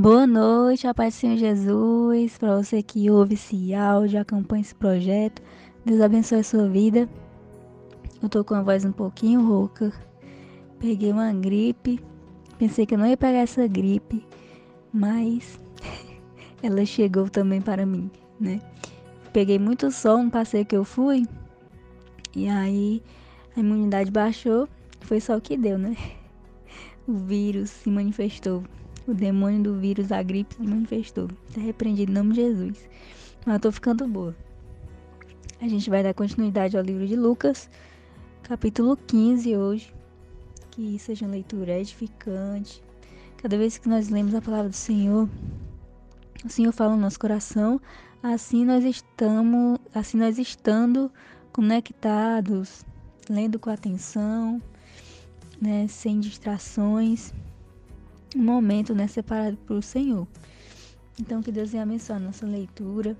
Boa noite, a paz do Senhor Jesus, para você que ouve esse áudio, acompanha esse projeto. Deus abençoe a sua vida. Eu tô com a voz um pouquinho rouca, peguei uma gripe, pensei que eu não ia pegar essa gripe, mas ela chegou também para mim, né? Peguei muito sol no passeio que eu fui, e aí a imunidade baixou, foi só o que deu, né? O vírus se manifestou. O demônio do vírus, a gripe, se manifestou. Está repreendido em nome de Jesus. Mas eu tô ficando boa. A gente vai dar continuidade ao livro de Lucas, capítulo 15 hoje. Que seja uma leitura edificante. Cada vez que nós lemos a palavra do Senhor, o Senhor fala no nosso coração. Assim nós estando conectados, lendo com atenção, né, sem distrações, um momento, né, separado para o Senhor. Então que Deus venha abençoar a nossa leitura,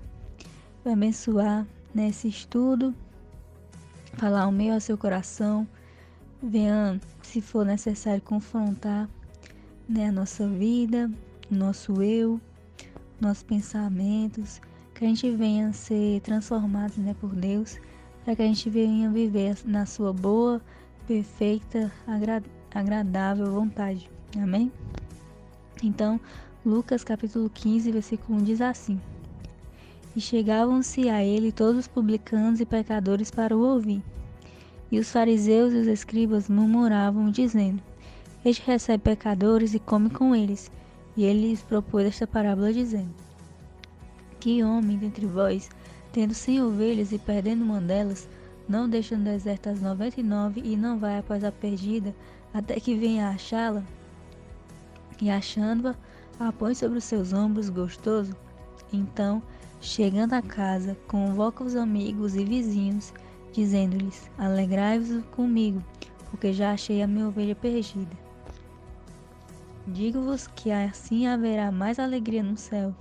vai abençoar nesse estudo, falar ao meio ao seu coração, venha, se for necessário, confrontar, né, a nossa vida, o nosso eu, nossos pensamentos, que a gente venha ser transformado, né, por Deus, para que a gente venha viver na sua boa, perfeita, agradável vontade. Amém? Então, Lucas capítulo 15, versículo 1 diz assim: E chegavam-se a ele todos os publicanos e pecadores para o ouvir. E os fariseus e os escribas murmuravam, dizendo: Este recebe pecadores e come com eles. E ele lhes propôs esta parábola, dizendo: Que homem dentre vós, tendo 100 ovelhas e perdendo uma delas, não deixa no deserto as 99 e não vai após a perdida, até que venha a achá-la? E achando-a, a põe sobre os seus ombros gostoso. Então, chegando a casa, convoca os amigos e vizinhos, dizendo-lhes: Alegrai-vos comigo, porque já achei a minha ovelha perdida. Digo-vos que assim haverá mais alegria no céu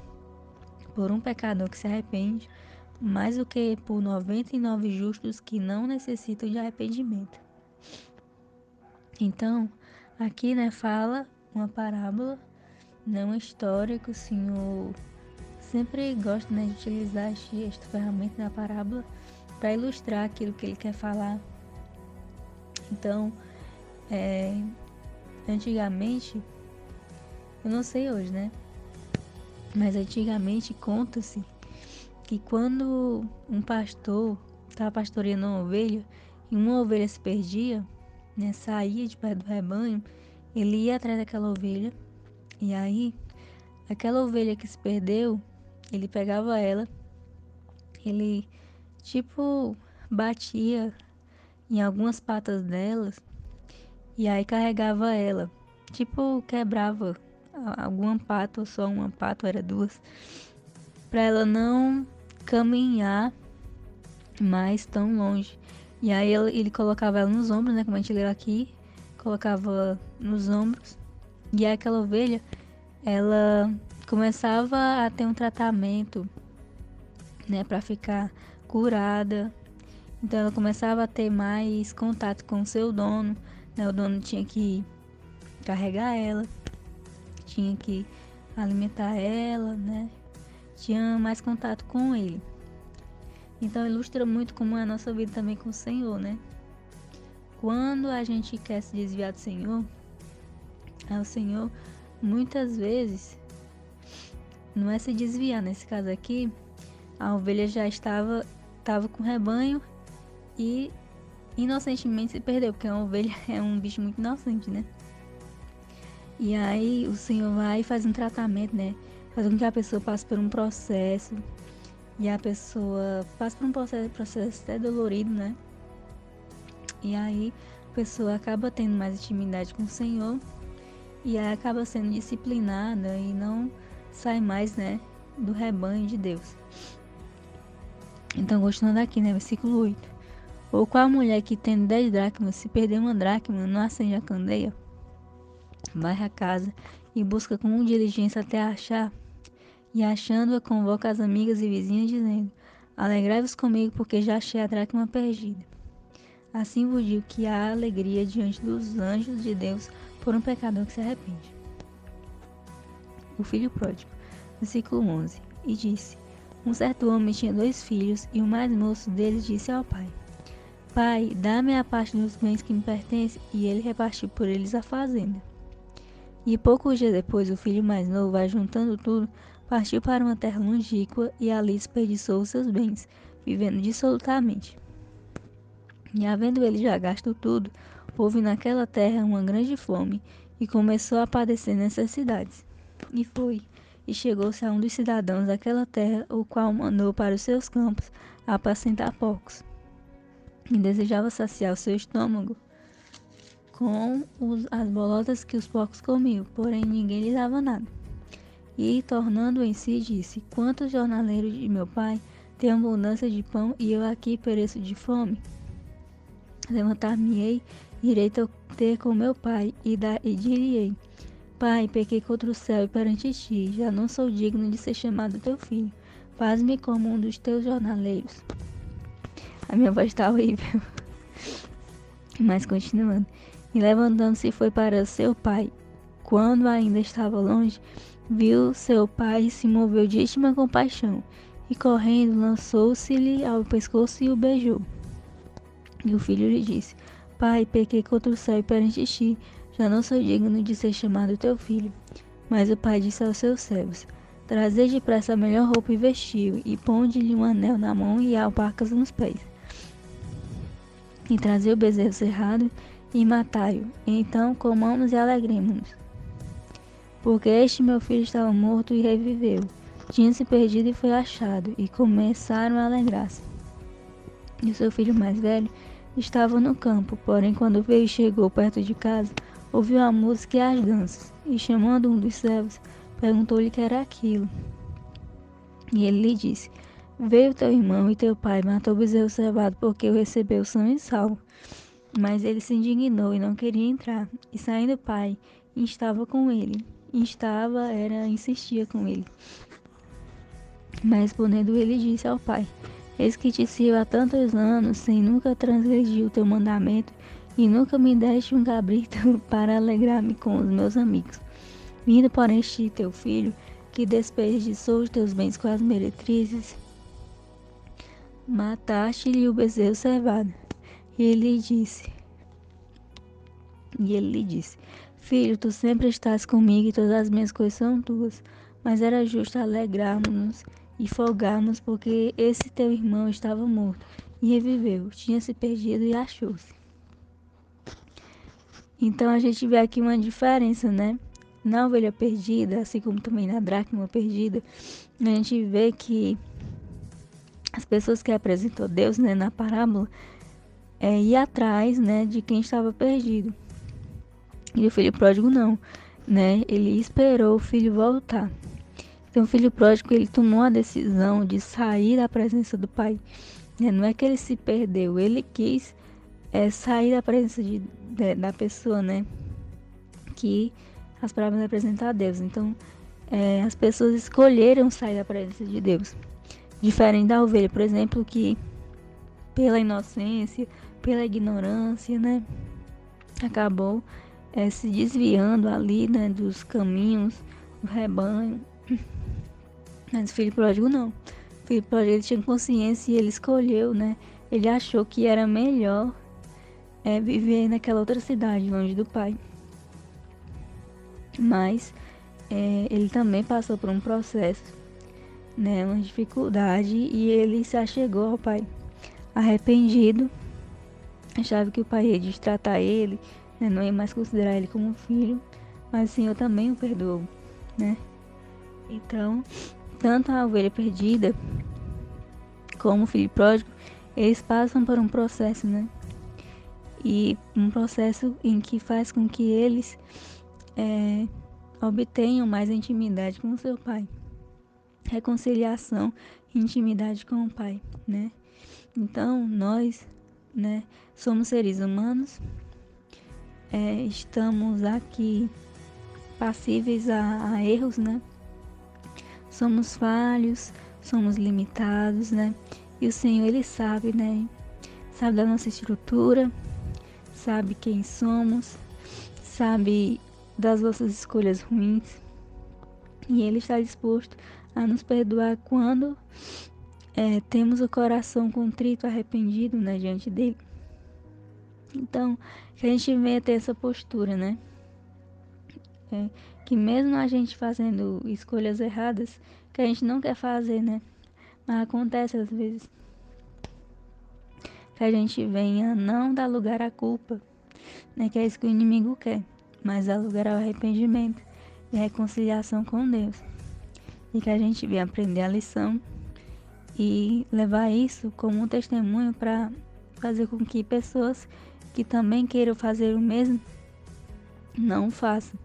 por um pecador que se arrepende, mais do que por 99 justos que não necessitam de arrependimento. Então, aqui, né, fala uma parábola, né, uma história que o Senhor sempre gosta, né, de utilizar esta ferramenta da parábola para ilustrar aquilo que ele quer falar. Então, antigamente, eu não sei hoje, né, mas antigamente conta-se que quando um pastor estava pastoreando uma ovelha e uma ovelha se perdia, né, saía de perto do rebanho, ele ia atrás daquela ovelha e aí aquela ovelha que se perdeu, ele pegava ela, ele tipo batia em algumas patas delas e aí carregava ela, tipo quebrava alguma pata ou só uma pata ou era duas, para ela não caminhar mais tão longe. E aí ele colocava ela nos ombros, né, como a gente leu aqui, colocava nos ombros, e aí aquela ovelha, ela começava a ter um tratamento, né, para ficar curada. Então ela começava a ter mais contato com o seu dono, né? O dono tinha que carregar ela, tinha que alimentar ela, né? Tinha mais contato com ele. Então ilustra muito como é a nossa vida também com o Senhor, né? Quando a gente quer se desviar do Senhor, o Senhor muitas vezes não é se desviar. Nesse caso aqui, a ovelha já estava com o rebanho e inocentemente se perdeu, porque a ovelha é um bicho muito inocente, né? E aí o Senhor vai e faz um tratamento, né? Faz com que a pessoa passe por um processo, e a pessoa passa por um processo até dolorido, né? E aí a pessoa acaba tendo mais intimidade com o Senhor e aí acaba sendo disciplinada e não sai mais, né, do rebanho de Deus. Então, continuando aqui, né, versículo 8. Ou qual mulher que tendo 10 dracmas, se perder uma dracma, não acende a candeia? Vai à casa e busca com diligência até achar, e achando-a convoca as amigas e vizinhas, dizendo: Alegrai-vos comigo, porque já achei a dracma perdida. Assim vos digo que há alegria diante dos anjos de Deus por um pecador que se arrepende. o filho pródigo. Versículo 11. E disse: Um certo homem tinha 2 filhos, e o mais moço deles disse ao pai: Pai, dá-me a parte dos bens que me pertence, e ele repartiu por eles a fazenda. E poucos dias depois, o filho mais novo, ajuntando tudo, partiu para uma terra longínqua e ali desperdiçou os seus bens, vivendo dissolutamente. E havendo ele já gasto tudo, houve naquela terra uma grande fome, e começou a padecer necessidades. E chegou-se a um dos cidadãos daquela terra, o qual mandou para os seus campos apacentar porcos. E desejava saciar o seu estômago com as bolotas que os porcos comiam, porém ninguém lhe dava nada. E, tornando em si, disse: Quantos jornaleiros de meu pai têm abundância de pão, e eu aqui pereço de fome? Levantar-me-ei, irei ter com meu pai, e dir-lhe-ei: Pai, pequei contra o céu e perante ti, já não sou digno de ser chamado teu filho. Faz-me como um dos teus jornaleiros. A minha voz está horrível. Mas continuando. E levantando-se foi para seu pai. Quando ainda estava longe, viu seu pai e se moveu de íntima compaixão. E correndo, lançou-se-lhe ao pescoço e o beijou. E o filho lhe disse: Pai, pequei contra o céu e perante ti, já não sou digno de ser chamado teu filho. Mas o pai disse aos seus servos: Trazei depressa a melhor roupa e vestiu, e ponde-lhe um anel na mão e alparcas nos pés. E trazei o bezerro cerrado e matai-o. Então comamos e alegremo-nos. Porque este meu filho estava morto e reviveu, tinha se perdido e foi achado, e começaram a alegrar-se. E o seu filho mais velho estava no campo, porém quando veio e chegou perto de casa, ouviu a música e as danças, e chamando um dos servos, perguntou-lhe o que era aquilo. E ele lhe disse: Veio teu irmão e teu pai matou o bezerro cevado porque o recebeu são e salvo. Mas ele se indignou e não queria entrar. E saindo o pai, estava com ele. Insistia com ele. Mas respondendo ele disse ao pai: Eis que te sirvo há tantos anos, sem nunca transgredir o teu mandamento, e nunca me deste um cabrito para alegrar-me com os meus amigos. Vindo, porém, este teu filho, que desperdiçou os teus bens com as meretrizes, mataste-lhe o bezerro cevado. E ele lhe disse: Filho, tu sempre estás comigo e todas as minhas coisas são tuas. Mas era justo alegrarmos-nos e folgarmos, porque esse teu irmão estava morto e reviveu, tinha se perdido e achou-se. Então a gente vê aqui uma diferença, né? Na ovelha perdida, assim como também na dracma perdida, a gente vê que as pessoas que apresentou Deus, né, na parábola, ia atrás, né, de quem estava perdido. E o filho pródigo não, né? Ele esperou o filho voltar. Então o filho pródigo, ele tomou a decisão de sair da presença do pai. Não é que ele se perdeu, ele quis sair da presença da pessoa, né? Que as parábolas representam a Deus. Então as pessoas escolheram sair da presença de Deus. Diferente da ovelha, por exemplo, que pela inocência, pela ignorância, né, acabou se desviando ali, né, dos caminhos do rebanho. Mas o filho pródigo não. O filho pródigo, ele tinha consciência e ele escolheu, né, ele achou que era melhor viver naquela outra cidade, longe do pai. Mas ele também passou por um processo, né, uma dificuldade, e ele se achegou ao pai arrependido, achava que o pai ia destratar ele, né, não ia mais considerar ele como filho, mas o Senhor também o perdoou, né? Então, tanto a ovelha perdida como o filho pródigo, eles passam por um processo, né? E um processo em que faz com que eles obtenham mais intimidade com o seu pai. Reconciliação e intimidade com o pai, né? Então, nós, né, somos seres humanos, estamos aqui passíveis a erros, né? Somos falhos, somos limitados, né? E o Senhor, Ele sabe, né? Sabe da nossa estrutura, sabe quem somos, sabe das nossas escolhas ruins. E Ele está disposto a nos perdoar quando temos o coração contrito, arrependido, né, diante dele. Então, que a gente venha ter essa postura, né? Que mesmo a gente fazendo escolhas erradas, que a gente não quer fazer, né? Mas acontece às vezes. Que a gente venha não dar lugar à culpa, né? Que é isso que o inimigo quer, mas dar lugar ao arrependimento e reconciliação com Deus. E que a gente venha aprender a lição e levar isso como um testemunho para fazer com que pessoas que também queiram fazer o mesmo não façam.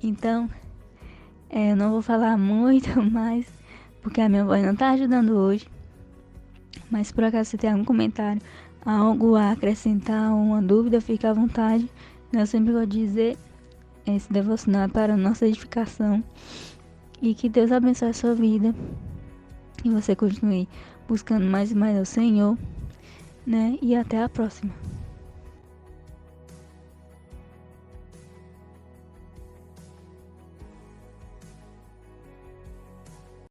Então, eu não vou falar muito mais, porque a minha voz não está ajudando hoje. Mas se por acaso você tem algum comentário, algo a acrescentar, uma dúvida, fique à vontade. Eu sempre vou dizer, esse devocional é para a nossa edificação. E que Deus abençoe a sua vida. E você continue buscando mais e mais ao Senhor, né? E até a próxima.